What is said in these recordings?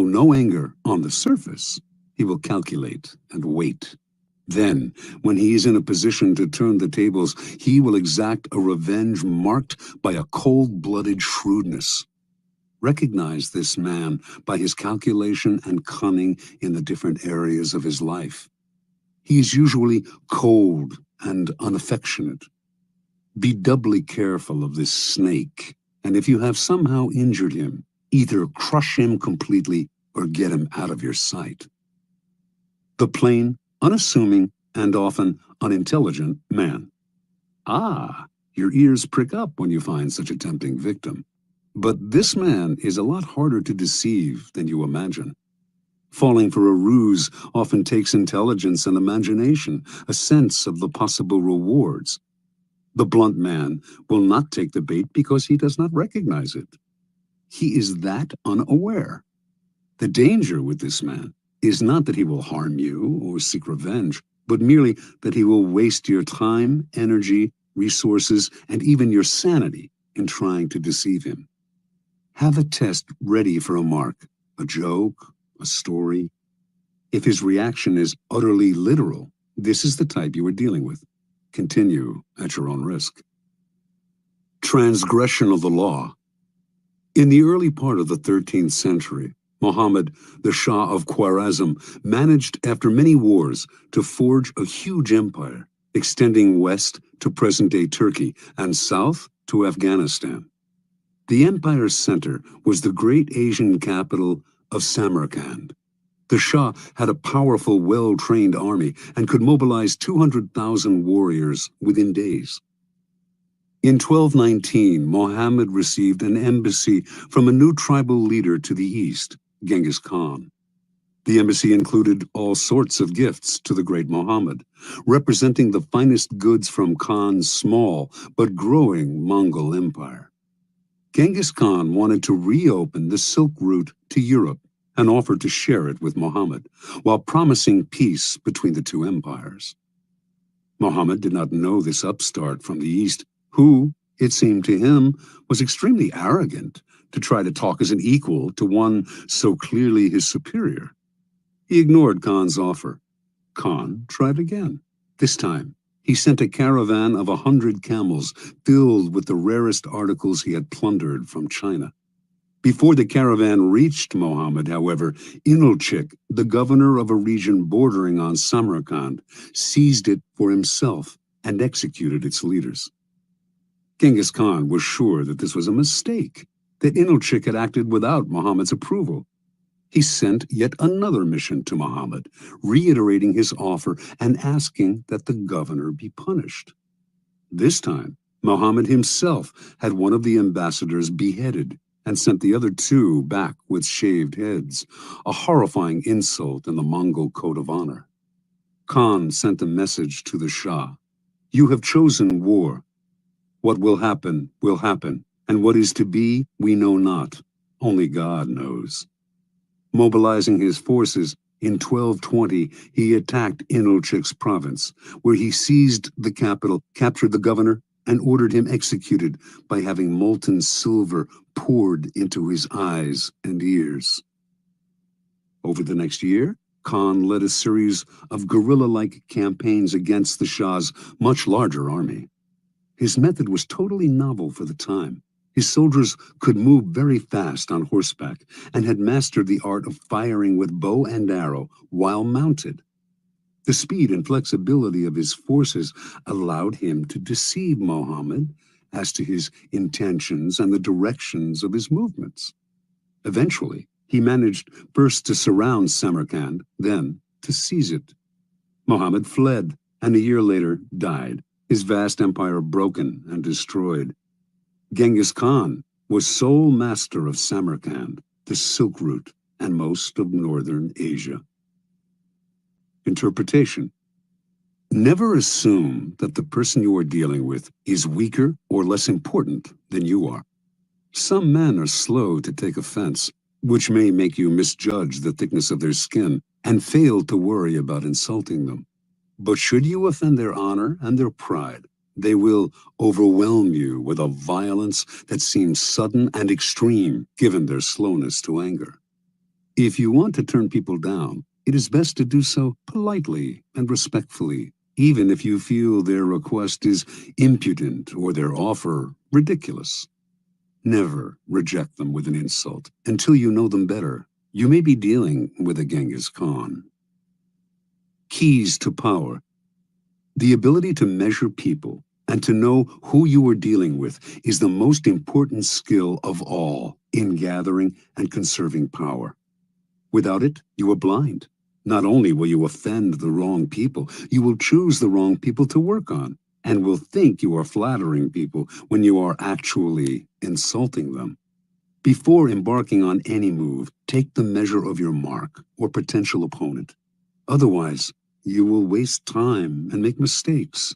no anger on the surface, he will calculate and wait. Then, when he is in a position to turn the tables, he will exact a revenge marked by a cold-blooded shrewdness. Recognize this man by his calculation and cunning in the different areas of his life. He is usually cold and unaffectionate. Be doubly careful of this snake, and if you have somehow injured him, either crush him completely or get him out of your sight. The plain, unassuming, and often unintelligent man. Ah, your ears prick up when you find such a tempting victim. But this man is a lot harder to deceive than you imagine. Falling for a ruse often takes intelligence and imagination, a sense of the possible rewards. The blunt man will not take the bait because he does not recognize it. He is that unaware. The danger with this man is not that he will harm you or seek revenge, but merely that he will waste your time, energy, resources, and even your sanity in trying to deceive him. Have a test ready for a mark, a joke, a story. If his reaction is utterly literal, this is the type you are dealing with. Continue at your own risk. Transgression of the law. In the early part of the 13th century, Muhammad, the Shah of Khwarezm, managed, after many wars, to forge a huge empire, extending west to present-day Turkey and south to Afghanistan. The empire's center was the great Asian capital of Samarkand. The Shah had a powerful, well-trained army and could mobilize 200,000 warriors within days. In 1219, Muhammad received an embassy from a new tribal leader to the east, Genghis Khan. The embassy included all sorts of gifts to the great Muhammad, representing the finest goods from Khan's small but growing Mongol empire. Genghis Khan wanted to reopen the Silk Route to Europe and offered to share it with Muhammad, while promising peace between the two empires. Muhammad did not know this upstart from the east, who, it seemed to him, was extremely arrogant to try to talk as an equal to one so clearly his superior. He ignored Khan's offer. Khan tried again. This time, he sent a caravan of 100 camels filled with the rarest articles he had plundered from China. Before the caravan reached Muhammad, however, Inalchik, the governor of a region bordering on Samarkand, seized it for himself and executed its leaders. Genghis Khan was sure that this was a mistake, that Inalchik had acted without Muhammad's approval. He sent yet another mission to Muhammad, reiterating his offer and asking that the governor be punished. This time, Muhammad himself had one of the ambassadors beheaded and sent the other two back with shaved heads, a horrifying insult in the Mongol code of honor. Khan sent a message to the Shah. You have chosen war. What will happen, and what is to be, we know not. Only God knows. Mobilizing his forces, in 1220, he attacked Inalchik's province, where he seized the capital, captured the governor, and ordered him executed by having molten silver poured into his eyes and ears. Over the next year, Khan led a series of guerrilla-like campaigns against the Shah's much larger army. His method was totally novel for the time. His soldiers could move very fast on horseback and had mastered the art of firing with bow and arrow while mounted. The speed and flexibility of his forces allowed him to deceive Muhammad as to his intentions and the directions of his movements. Eventually, he managed first to surround Samarkand, then to seize it. Muhammad fled, and a year later died, his vast empire broken and destroyed. Genghis Khan was sole master of Samarkand, the Silk Route, and most of northern Asia. Interpretation. Never assume that the person you are dealing with is weaker or less important than you are. Some men are slow to take offense, which may make you misjudge the thickness of their skin and fail to worry about insulting them. But should you offend their honor and their pride, they will overwhelm you with a violence that seems sudden and extreme given their slowness to anger. If you want to turn people down, it is best to do so politely and respectfully, even if you feel their request is impudent or their offer ridiculous. Never reject them with an insult until you know them better. You may be dealing with a Genghis Khan. Keys to power. The ability to measure people and to know who you are dealing with is the most important skill of all in gathering and conserving power. Without it, you are blind. Not only will you offend the wrong people, you will choose the wrong people to work on, and will think you are flattering people when you are actually insulting them. Before embarking on any move, take the measure of your mark or potential opponent. Otherwise, you will waste time and make mistakes.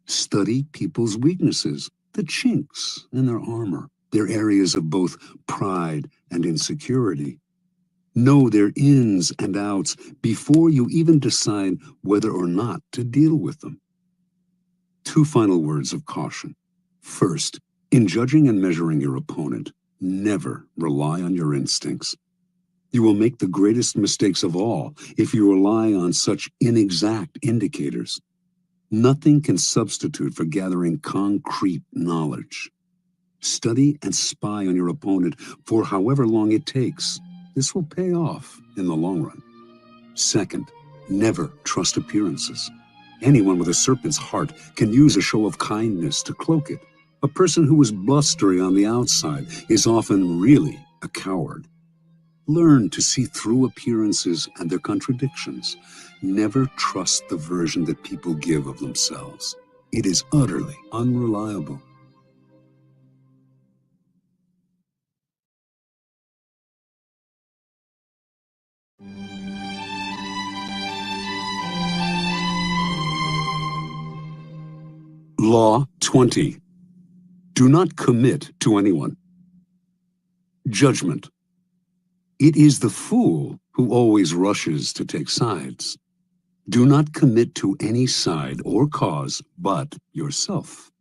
Study people's weaknesses, the chinks in their armor, their areas of both pride and insecurity. Know their ins and outs before you even decide whether or not to deal with them. Two final words of caution. First, in judging and measuring your opponent, never rely on your instincts. You will make the greatest mistakes of all if you rely on such inexact indicators. Nothing can substitute for gathering concrete knowledge. Study and spy on your opponent for however long it takes. This will pay off in the long run. Second, never trust appearances. Anyone with a serpent's heart can use a show of kindness to cloak it. A person who is blustery on the outside is often really a coward. Learn to see through appearances and their contradictions. Never trust the version that people give of themselves. It is utterly unreliable. Law 20. Do not commit to anyone. Judgment. It is the fool who always rushes to take sides. Do not commit to any side or cause but yourself.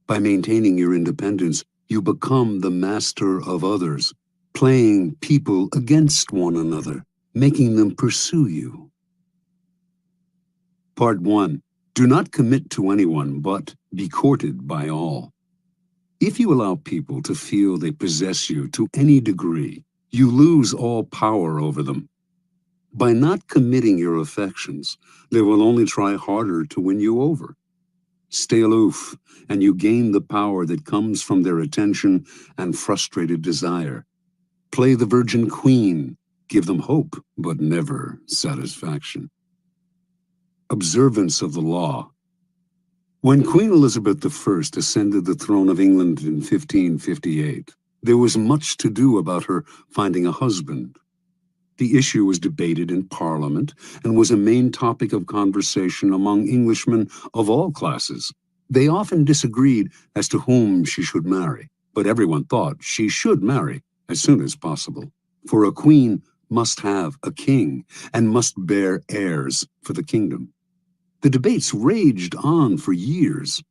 By maintaining your independence, you become the master of others, playing people against one another, making them pursue you. Part 1. Do not commit to anyone but be courted by all. If you allow people to feel they possess you to any degree, you lose all power over them. By not committing your affections, they will only try harder to win you over. Stay aloof, and you gain the power that comes from their attention and frustrated desire. Play the virgin queen, give them hope, but never satisfaction. Observance of the law. When Queen Elizabeth I ascended the throne of England in 1558, there was much to do about her finding a husband. The issue was debated in Parliament and was a main topic of conversation among Englishmen of all classes. They often disagreed as to whom she should marry, but everyone thought she should marry as soon as possible. For a queen must have a king and must bear heirs for the kingdom. The debates raged on for years.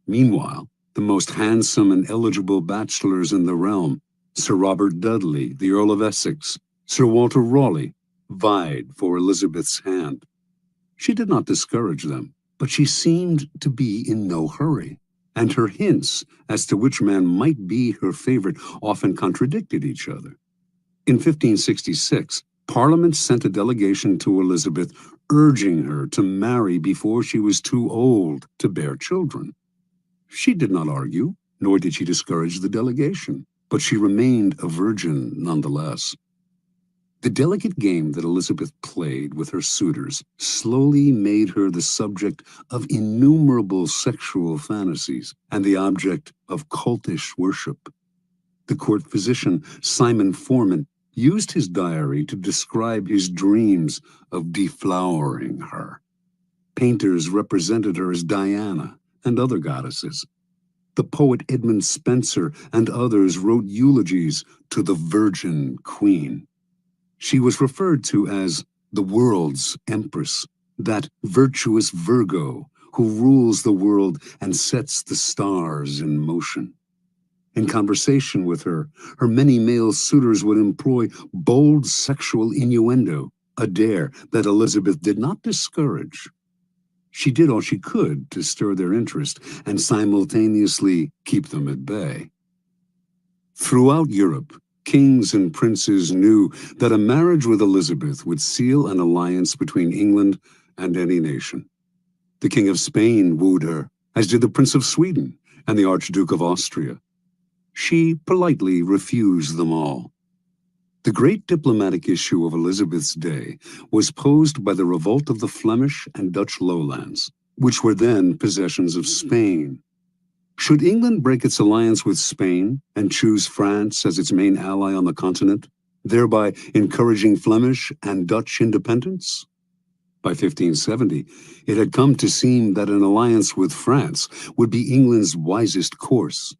Meanwhile, the most handsome and eligible bachelors in the realm, Sir Robert Dudley, the Earl of Essex, Sir Walter Raleigh, vied for Elizabeth's hand. She did not discourage them, but she seemed to be in no hurry, and her hints as to which man might be her favorite often contradicted each other. In 1566, Parliament sent a delegation to Elizabeth urging her to marry before she was too old to bear children. She did not argue, nor did she discourage the delegation, but she remained a virgin nonetheless. The delicate game that Elizabeth played with her suitors slowly made her the subject of innumerable sexual fantasies and the object of cultish worship. The court physician, Simon Forman, used his diary to describe his dreams of deflowering her. Painters represented her as Diana and other goddesses. The poet Edmund Spenser and others wrote eulogies to the Virgin Queen. She was referred to as the world's empress, that virtuous Virgo who rules the world and sets the stars in motion. In conversation with her, her many male suitors would employ bold sexual innuendo, a dare that Elizabeth did not discourage. She did all she could to stir their interest and simultaneously keep them at bay. Throughout Europe, kings and princes knew that a marriage with Elizabeth would seal an alliance between England and any nation. The King of Spain wooed her, as did the Prince of Sweden and the Archduke of Austria. She politely refused them all. The great diplomatic issue of Elizabeth's day was posed by the revolt of the Flemish and Dutch lowlands, which were then possessions of Spain. Should England break its alliance with Spain and choose France as its main ally on the continent, thereby encouraging Flemish and Dutch independence? By 1570, it had come to seem that an alliance with France would be England's wisest course.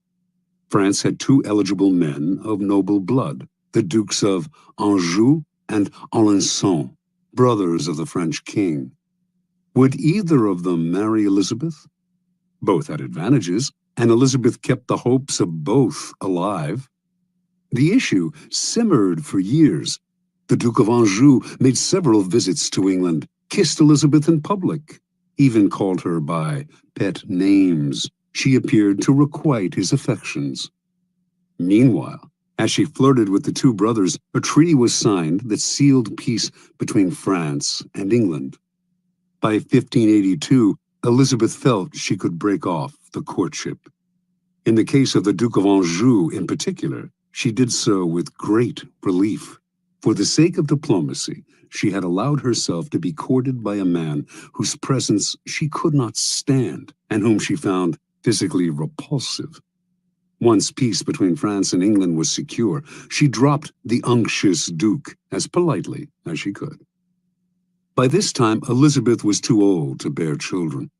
France had two eligible men of noble blood, the Dukes of Anjou and Alençon, brothers of the French king. Would either of them marry Elizabeth? Both had advantages, and Elizabeth kept the hopes of both alive. The issue simmered for years. The Duke of Anjou made several visits to England, kissed Elizabeth in public, even called her by pet names. She appeared to requite his affections. Meanwhile, as she flirted with the two brothers, a treaty was signed that sealed peace between France and England. By 1582, Elizabeth felt she could break off the courtship. In the case of the Duke of Anjou in particular, she did so with great relief. For the sake of diplomacy, she had allowed herself to be courted by a man whose presence she could not stand and whom she found physically repulsive. Once peace between France and England was secure, she dropped the unctuous Duke as politely as she could. By this time, Elizabeth was too old to bear children.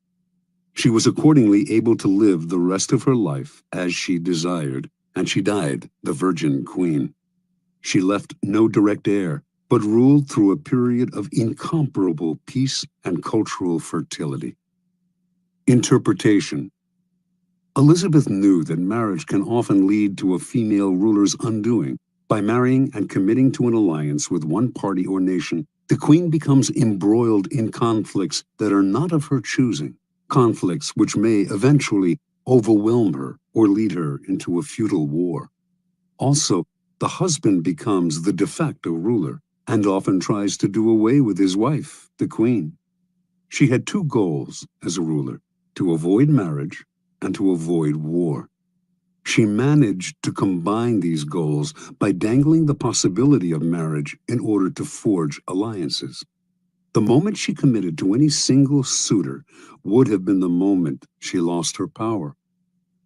She was accordingly able to live the rest of her life as she desired, and she died the Virgin Queen. She left no direct heir, but ruled through a period of incomparable peace and cultural fertility. Interpretation. Elizabeth knew that marriage can often lead to a female ruler's undoing. By marrying and committing to an alliance with one party or nation, the queen becomes embroiled in conflicts that are not of her choosing, conflicts which may eventually overwhelm her or lead her into a futile war. Also, the husband becomes the de facto ruler and often tries to do away with his wife, the queen. She had two goals as a ruler: to avoid marriage and to avoid war. She managed to combine these goals by dangling the possibility of marriage in order to forge alliances. The moment she committed to any single suitor would have been the moment she lost her power.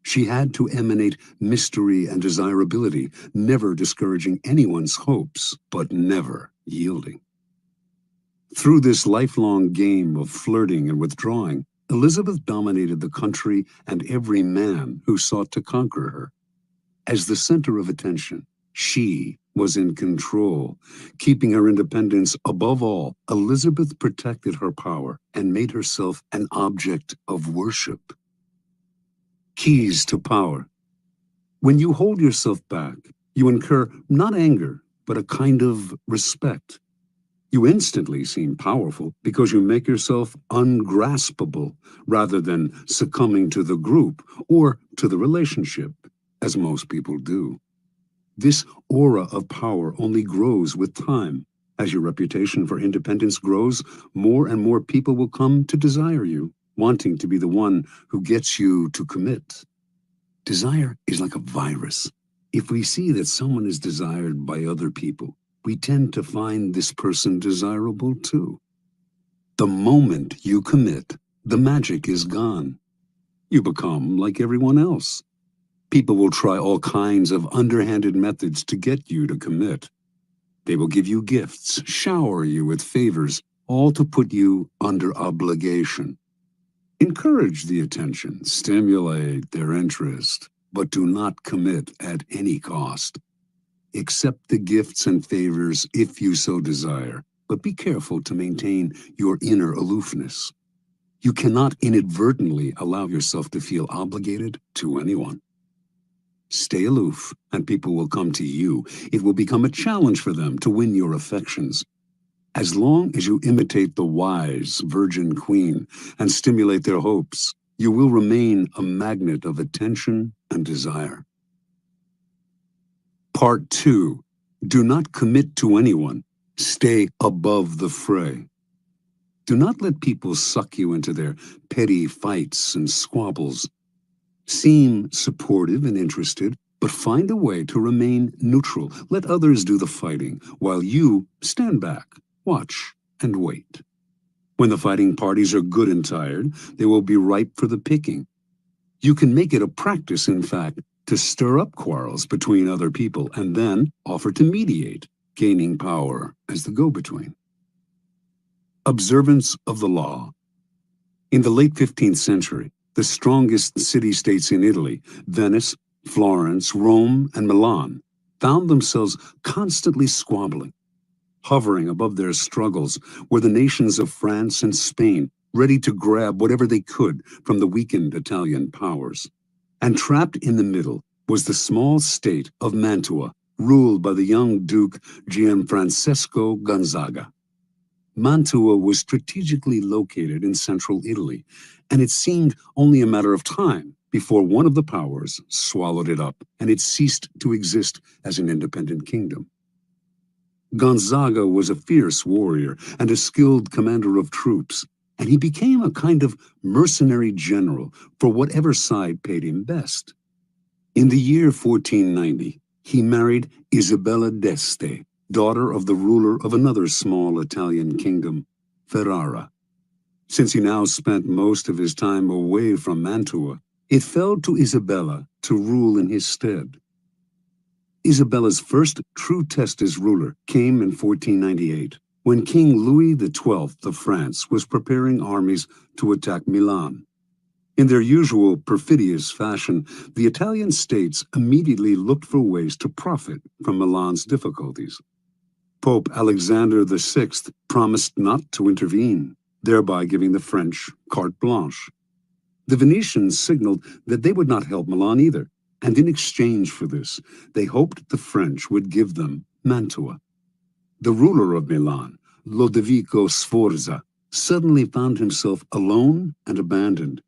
She had to emanate mystery and desirability, never discouraging anyone's hopes, but never yielding. Through this lifelong game of flirting and withdrawing, Elizabeth dominated the country and every man who sought to conquer her. As the center of attention, she was in control. Keeping her independence above all, Elizabeth protected her power and made herself an object of worship. Keys to power. When you hold yourself back, you incur not anger, but a kind of respect. You instantly seem powerful because you make yourself ungraspable rather than succumbing to the group or to the relationship, as most people do. This aura of power only grows with time. As your reputation for independence grows, more and more people will come to desire you, wanting to be the one who gets you to commit. Desire is like a virus. If we see that someone is desired by other people, we tend to find this person desirable too. The moment you commit, the magic is gone. You become like everyone else. People will try all kinds of underhanded methods to get you to commit. They will give you gifts, shower you with favors, all to put you under obligation. Encourage the attention, stimulate their interest, but do not commit at any cost. Accept the gifts and favors if you so desire, but be careful to maintain your inner aloofness. You cannot inadvertently allow yourself to feel obligated to anyone. Stay aloof, and people will come to you. It will become a challenge for them to win your affections. As long as you imitate the wise virgin queen and stimulate their hopes, you will remain a magnet of attention and desire. Part 2. Do not commit to anyone. Stay above the fray. Do not let people suck you into their petty fights and squabbles. Seem supportive and interested, but find a way to remain neutral. Let others do the fighting, while you stand back, watch, and wait. When the fighting parties are good and tired, they will be ripe for the picking. You can make it a practice, in fact, to stir up quarrels between other people and then offer to mediate, gaining power as the go-between. Observance of the law. In the late 15th century, the strongest city-states in Italy, Venice, Florence, Rome, and Milan, found themselves constantly squabbling. Hovering above their struggles were the nations of France and Spain, ready to grab whatever they could from the weakened Italian powers. And trapped in the middle was the small state of Mantua, ruled by the young Duke Gianfrancesco Gonzaga. Mantua was strategically located in central Italy, and it seemed only a matter of time before one of the powers swallowed it up and it ceased to exist as an independent kingdom. Gonzaga was a fierce warrior and a skilled commander of troops, and he became a kind of mercenary general for whatever side paid him best. In the year 1490, he married Isabella d'Este, daughter of the ruler of another small Italian kingdom, Ferrara. Since he now spent most of his time away from Mantua, it fell to Isabella to rule in his stead. Isabella's first true test as ruler came in 1498, when King Louis XII of France was preparing armies to attack Milan. In their usual perfidious fashion, the Italian states immediately looked for ways to profit from Milan's difficulties. Pope Alexander VI promised not to intervene, thereby giving the French carte blanche. The Venetians signaled that they would not help Milan either, and in exchange for this, they hoped the French would give them Mantua. The ruler of Milan, Lodovico Sforza, suddenly found himself alone and abandoned.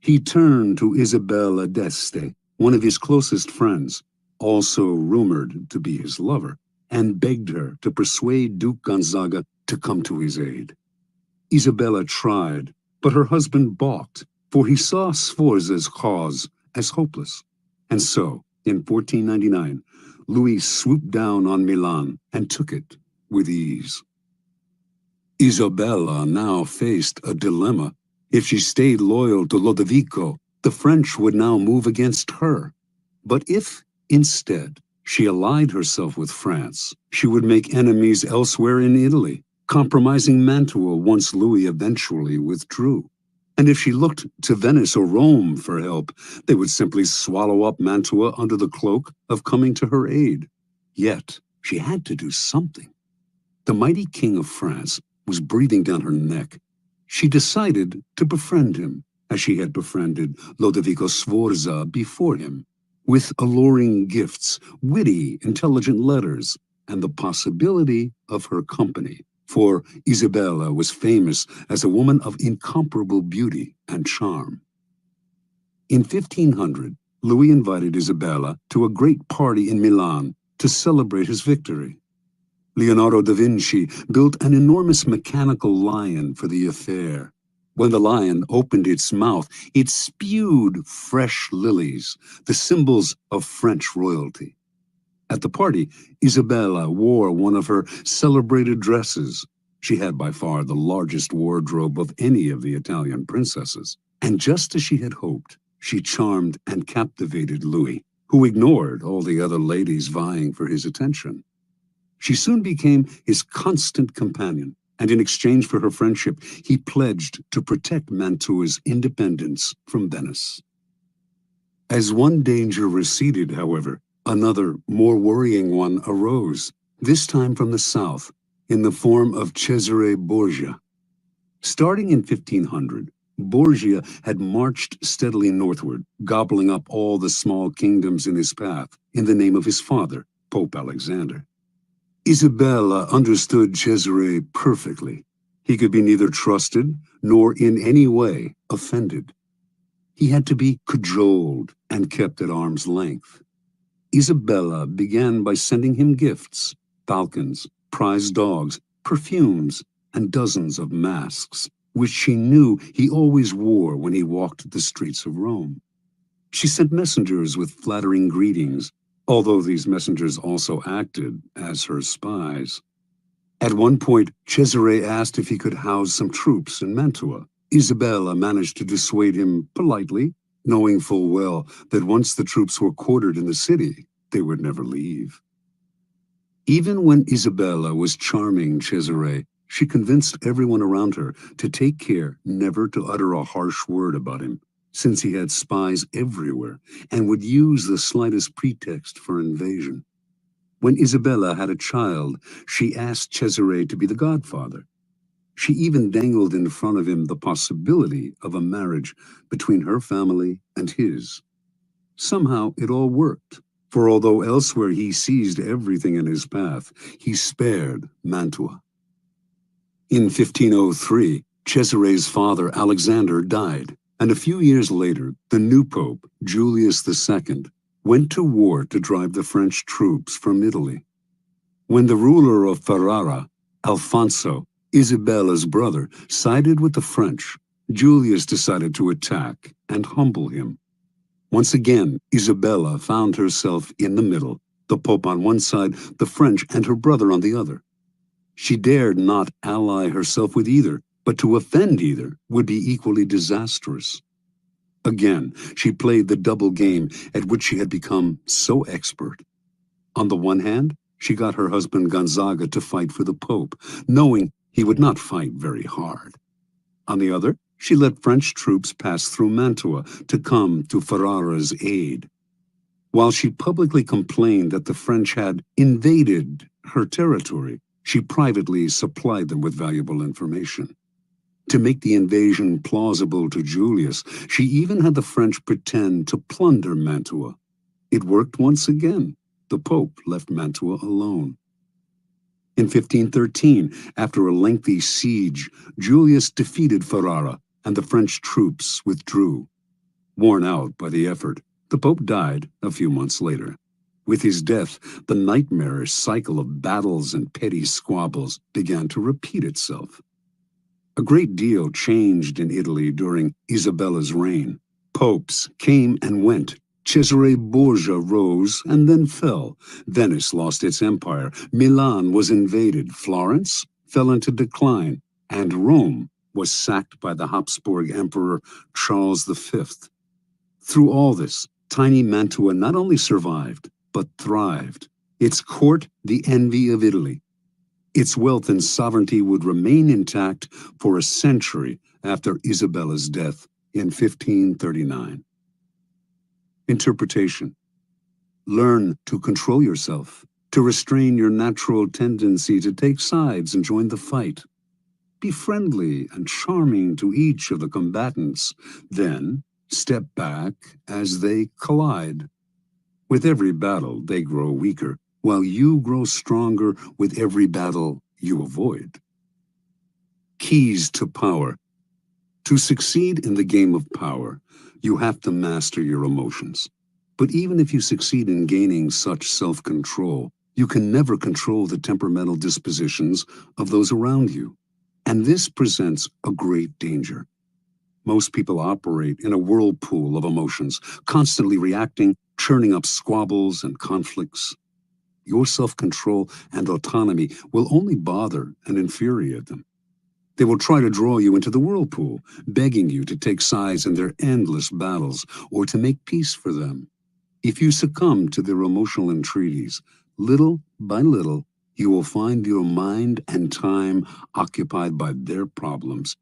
He turned to Isabella d'Este, one of his closest friends, also rumored to be his lover, and begged her to persuade Duke Gonzaga to come to his aid. Isabella tried, but her husband balked, for he saw Sforza's cause as hopeless. And so, in 1499, Louis swooped down on Milan and took it with ease. Isabella now faced a dilemma. If she stayed loyal to Lodovico, the French would now move against her. But if, instead, she allied herself with France, she would make enemies elsewhere in Italy, compromising Mantua once Louis eventually withdrew. And if she looked to Venice or Rome for help, they would simply swallow up Mantua under the cloak of coming to her aid. Yet, she had to do something. The mighty king of France was breathing down her neck. She decided to befriend him, as she had befriended Lodovico Sforza before him, with alluring gifts, witty, intelligent letters, and the possibility of her company. For Isabella was famous as a woman of incomparable beauty and charm. In 1500, Louis invited Isabella to a great party in Milan to celebrate his victory. Leonardo da Vinci built an enormous mechanical lion for the affair. When the lion opened its mouth, it spewed fresh lilies, the symbols of French royalty. At the party, Isabella wore one of her celebrated dresses. She had by far the largest wardrobe of any of the Italian princesses. And just as she had hoped, she charmed and captivated Louis, who ignored all the other ladies vying for his attention. She soon became his constant companion, and in exchange for her friendship, he pledged to protect Mantua's independence from Venice. As one danger receded, however, another, more worrying one arose, this time from the south, in the form of Cesare Borgia. Starting in 1500, Borgia had marched steadily northward, gobbling up all the small kingdoms in his path in the name of his father, Pope Alexander. Isabella understood Cesare perfectly. He could be neither trusted nor in any way offended. He had to be cajoled and kept at arm's length. Isabella began by sending him gifts, falcons, prize dogs, perfumes, and dozens of masks, which she knew he always wore when he walked the streets of Rome. She sent messengers with flattering greetings, although these messengers also acted as her spies. At one point, Cesare asked if he could house some troops in Mantua. Isabella managed to dissuade him politely, knowing full well that once the troops were quartered in the city, they would never leave. Even when Isabella was charming Cesare, she convinced everyone around her to take care never to utter a harsh word about him, since he had spies everywhere and would use the slightest pretext for invasion. When Isabella had a child, she asked Cesare to be the godfather. She even dangled in front of him the possibility of a marriage between her family and his. Somehow it all worked, for although elsewhere he seized everything in his path, he spared Mantua. In 1503, Cesare's father Alexander died, and a few years later, the new pope, Julius II, went to war to drive the French troops from Italy. When the ruler of Ferrara, Alfonso, Isabella's brother, sided with the French, Julius decided to attack and humble him. Once again, Isabella found herself in the middle, the Pope on one side, the French and her brother on the other. She dared not ally herself with either, but to offend either would be equally disastrous. Again, she played the double game at which she had become so expert. On the one hand, she got her husband Gonzaga to fight for the Pope, knowing he would not fight very hard. On the other, she let French troops pass through Mantua to come to Ferrara's aid. While she publicly complained that the French had invaded her territory, she privately supplied them with valuable information. To make the invasion plausible to Julius, she even had the French pretend to plunder Mantua. It worked once again. The Pope left Mantua alone. In 1513, after a lengthy siege, Julius defeated Ferrara, and the French troops withdrew. Worn out by the effort, the Pope died a few months later. With his death, the nightmarish cycle of battles and petty squabbles began to repeat itself. A great deal changed in Italy during Isabella's reign. Popes came and went. Cesare Borgia rose and then fell. Venice lost its empire. Milan was invaded. Florence fell into decline. And Rome was sacked by the Habsburg Emperor Charles V. Through all this, tiny Mantua not only survived, but thrived. Its court, the envy of Italy. Its wealth and sovereignty would remain intact for a century after Isabella's death in 1539. Interpretation. Learn to control yourself, to restrain your natural tendency to take sides and join the fight. Be friendly and charming to each of the combatants, then step back as they collide. With every battle, they grow weaker, while you grow stronger with every battle you avoid. Keys to power. To succeed in the game of power, you have to master your emotions. But even if you succeed in gaining such self-control, you can never control the temperamental dispositions of those around you. And this presents a great danger. Most people operate in a whirlpool of emotions, constantly reacting, churning up squabbles and conflicts. Your self-control and autonomy will only bother and infuriate them. They will try to draw you into the whirlpool, begging you to take sides in their endless battles or to make peace for them. If you succumb to their emotional entreaties, little by little, you will find your mind and time occupied by their problems.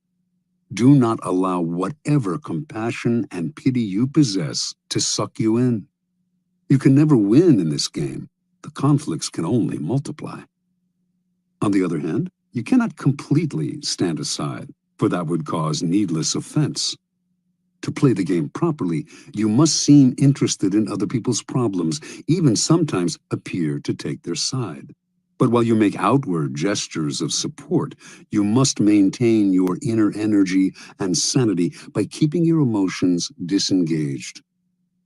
Do not allow whatever compassion and pity you possess to suck you in. You can never win in this game. The conflicts can only multiply. On the other hand, you cannot completely stand aside. for that would cause needless offense. To play the game properly, you must seem interested in other people's problems, even sometimes appear to take their side. But while you make outward gestures of support, you must maintain your inner energy and sanity by keeping your emotions disengaged.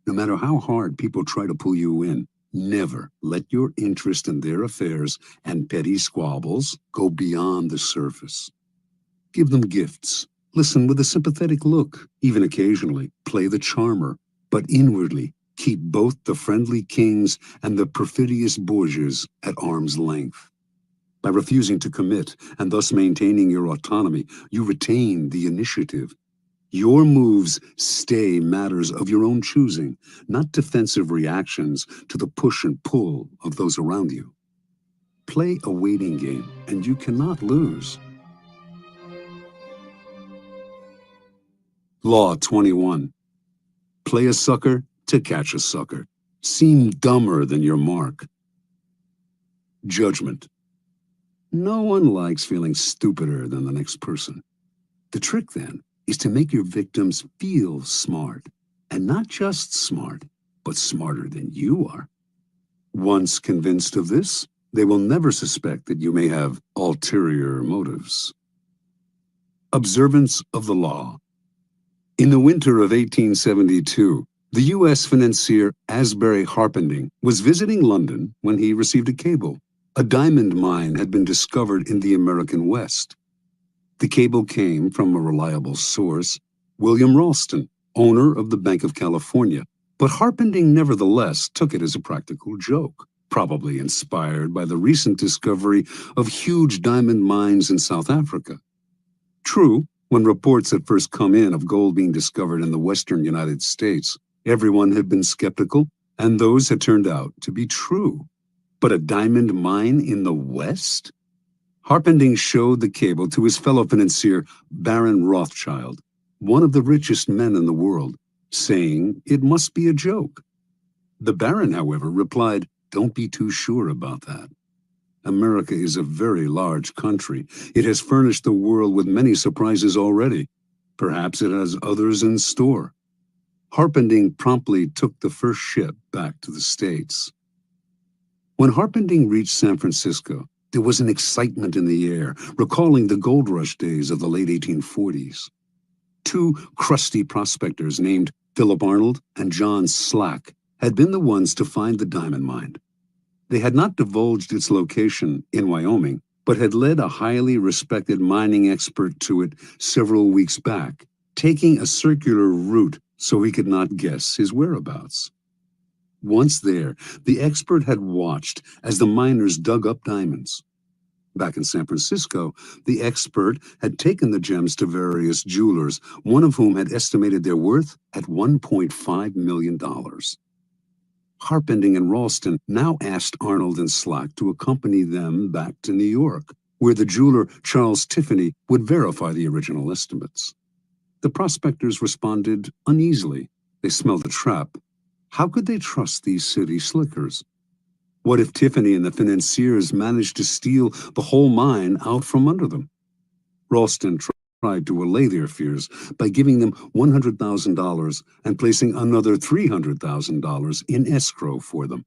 No matter how hard people try to pull you in, never let your interest in their affairs and petty squabbles go beyond the surface. Give them gifts. Listen with a sympathetic look. Even occasionally, play the charmer. But inwardly, keep both the friendly kings and the perfidious Borgias at arm's length. By refusing to commit and thus maintaining your autonomy, you retain the initiative. Your moves stay matters of your own choosing, not defensive reactions to the push and pull of those around you. Play a waiting game, and you cannot lose. Law 21. Play a sucker to catch a sucker. Seem dumber than your mark. Judgment. No one likes feeling stupider than the next person. The trick, then, is to make your victims feel smart, and not just smart, but smarter than you are. Once convinced of this, they will never suspect that you may have ulterior motives. Observance of the law. In the winter of 1872, the U.S. financier Asbury Harpending was visiting London when he received a cable. A diamond mine had been discovered in the American West. The cable came from a reliable source, William Ralston, owner of the Bank of California, but Harpending nevertheless took it as a practical joke, probably inspired by the recent discovery of huge diamond mines in South Africa. True, when reports had first come in of gold being discovered in the western United States, everyone had been skeptical, and those had turned out to be true. But a diamond mine in the West? Harpending showed the cable to his fellow financier, Baron Rothschild, one of the richest men in the world, saying it must be a joke. The Baron, however, replied, "Don't be too sure about that. America is a very large country. It has furnished the world with many surprises already. Perhaps it has others in store." Harpending promptly took the first ship back to the States. When Harpending reached San Francisco, there was an excitement in the air, recalling the gold rush days of the late 1840s. Two crusty prospectors named Philip Arnold and John Slack had been the ones to find the diamond mine. They had not divulged its location in Wyoming, but had led a highly respected mining expert to it several weeks back, taking a circular route so he could not guess his whereabouts. Once there, the expert had watched as the miners dug up diamonds. Back in San Francisco, the expert had taken the gems to various jewelers, one of whom had estimated their worth at $1.5 million. Harpending and Ralston now asked Arnold and Slack to accompany them back to New York, where the jeweler Charles Tiffany would verify the original estimates. The prospectors responded uneasily. They smelled a trap. How could they trust these city slickers? What if Tiffany and the financiers managed to steal the whole mine out from under them? Ralston tried to allay their fears by giving them $100,000 and placing another $300,000 in escrow for them.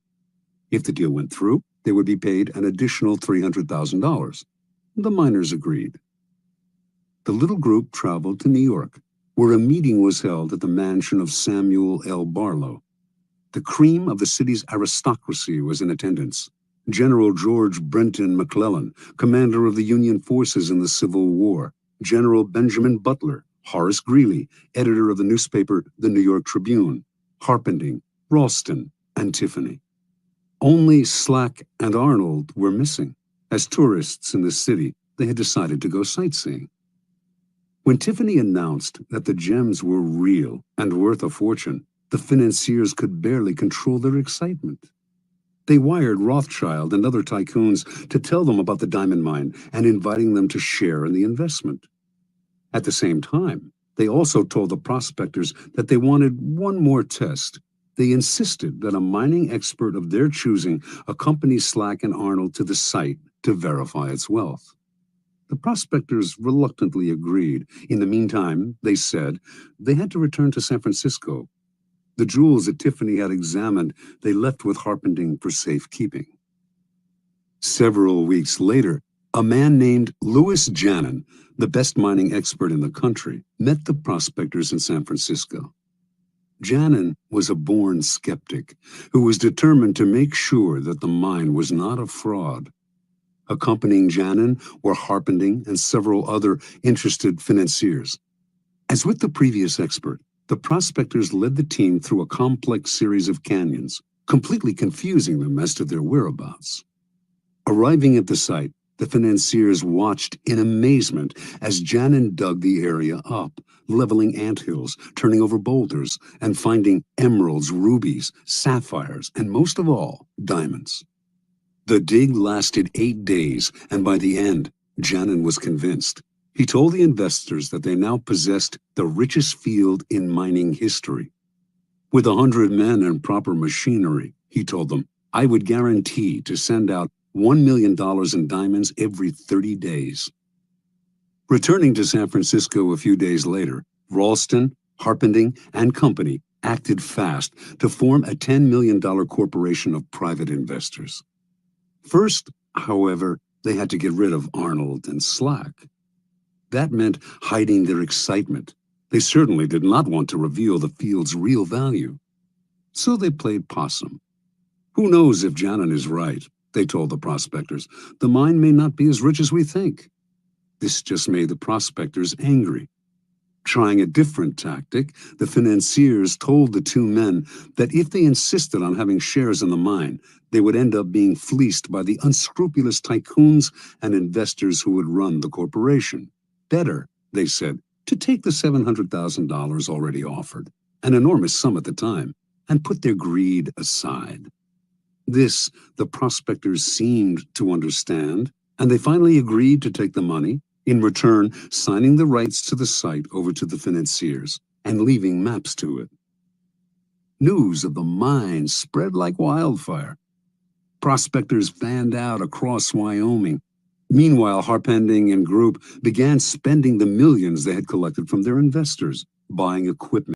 If the deal went through, they would be paid an additional $300,000. The miners agreed. The little group traveled to New York, where a meeting was held at the mansion of Samuel L. Barlow. The cream of the city's aristocracy was in attendance. General George Brenton McClellan, commander of the Union forces in the Civil War, General Benjamin Butler, Horace Greeley, editor of the newspaper The New York Tribune, Harpending, Ralston, and Tiffany. Only Slack and Arnold were missing. As tourists in the city, they had decided to go sightseeing. When Tiffany announced that the gems were real and worth a fortune, the financiers could barely control their excitement. They wired Rothschild and other tycoons to tell them about the diamond mine and inviting them to share in the investment. At the same time, they also told the prospectors that they wanted one more test. They insisted that a mining expert of their choosing accompany Slack and Arnold to the site to verify its wealth. The prospectors reluctantly agreed. In the meantime, they said, they had to return to San Francisco. The jewels that Tiffany had examined, they left with Harpending for safekeeping. Several weeks later, a man named Louis Janin, the best mining expert in the country, met the prospectors in San Francisco. Janin was a born skeptic who was determined to make sure that the mine was not a fraud. Accompanying Janin were Harpending and several other interested financiers. As with the previous expert, the prospectors led the team through a complex series of canyons, completely confusing them as to their whereabouts. Arriving at the site, the financiers watched in amazement as Janin dug the area up, leveling anthills, turning over boulders, and finding emeralds, rubies, sapphires, and most of all, diamonds. The dig lasted 8 days, and by the end, Janin was convinced. He told the investors that they now possessed the richest field in mining history. With 100 men and proper machinery, he told them, I would guarantee to send out $1 million in diamonds every 30 days. Returning to San Francisco a few days later, Ralston, Harpending, and Company acted fast to form a $10 million corporation of private investors. First, however, they had to get rid of Arnold and Slack. That meant hiding their excitement. They certainly did not want to reveal the field's real value. So they played possum. Who knows if Janin is right, they told the prospectors. The mine may not be as rich as we think. This just made the prospectors angry. Trying a different tactic, the financiers told the two men that if they insisted on having shares in the mine, they would end up being fleeced by the unscrupulous tycoons and investors who would run the corporation. Better, they said, to take the $700,000 already offered, an enormous sum at the time, and put their greed aside. This, the prospectors seemed to understand, and they finally agreed to take the money, in return signing the rights to the site over to the financiers and leaving maps to it. News of the mine spread like wildfire. Prospectors fanned out across Wyoming. Meanwhile, Harpending and Group began spending the millions they had collected from their investors, buying equipment